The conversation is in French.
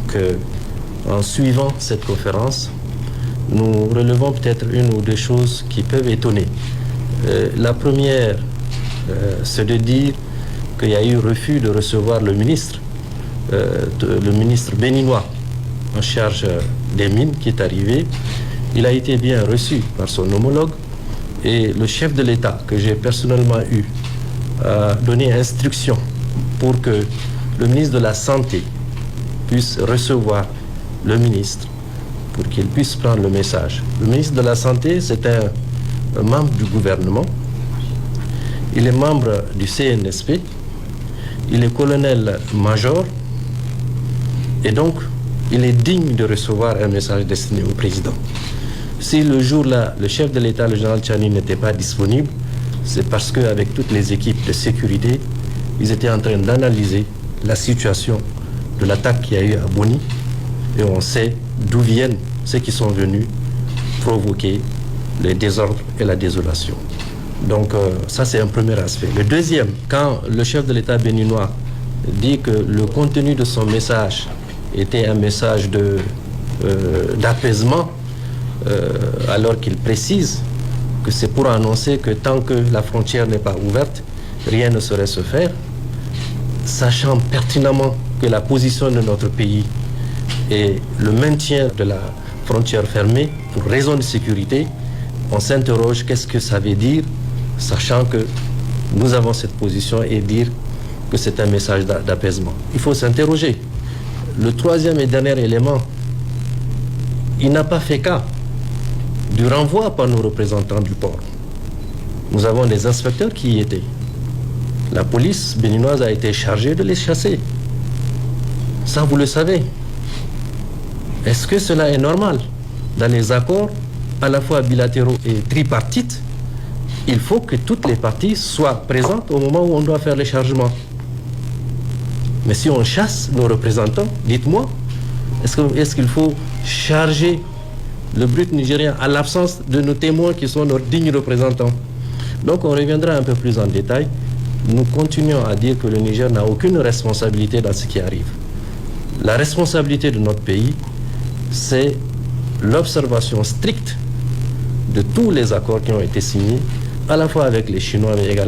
qu'en suivant cette conférence, nous relevons peut-être une ou deux choses qui peuvent étonner. La première, c'est de dire qu'il y a eu refus de recevoir le ministre béninois en charge des mines qui est arrivé. Il a été bien reçu par son homologue et le chef de l'État que j'ai personnellement eu a donné instruction pour que le ministre de la Santé puisse recevoir le ministre pour qu'il puisse prendre le message. Le ministre de la Santé, c'est un membre du gouvernement. Il est membre du CNSP. Il est colonel-major. Et donc, il est digne de recevoir un message destiné au président. Si le jour-là, le chef de l'État, le général Tchani, n'était pas disponible, c'est parce qu'avec toutes les équipes de sécurité, ils étaient en train d'analyser la situation de l'attaque qu'il y a eu à Boni. Et on sait d'où viennent ceux qui sont venus provoquer les désordres et la désolation. Donc ça, c'est un premier aspect. Le deuxième, quand le chef de l'État béninois dit que le contenu de son message était un message d'apaisement, alors qu'il précise que c'est pour annoncer que tant que la frontière n'est pas ouverte, rien ne saurait se faire, sachant pertinemment que la position de notre pays est le maintien de la frontière fermée pour raison de sécurité, on s'interroge qu'est-ce que ça veut dire, sachant que nous avons cette position et dire que c'est un message d'apaisement. Il faut s'interroger. Le troisième et dernier élément, il n'a pas fait cas du renvoi par nos représentants du port. Nous avons des inspecteurs qui y étaient. La police béninoise a été chargée de les chasser. Ça, vous le savez. Est-ce que cela est normal? Dans les accords, à la fois bilatéraux et tripartites, il faut que toutes les parties soient présentes au moment où on doit faire les chargements. Mais si on chasse nos représentants, dites-moi, est-ce qu'il faut charger le brut nigérien à l'absence de nos témoins qui sont nos dignes représentants? Donc on reviendra un peu plus en détail. Nous continuons à dire que le Niger n'a aucune responsabilité dans ce qui arrive. La responsabilité de notre pays, c'est l'observation stricte de tous les accords qui ont été signés, à la fois avec les Chinois, mais également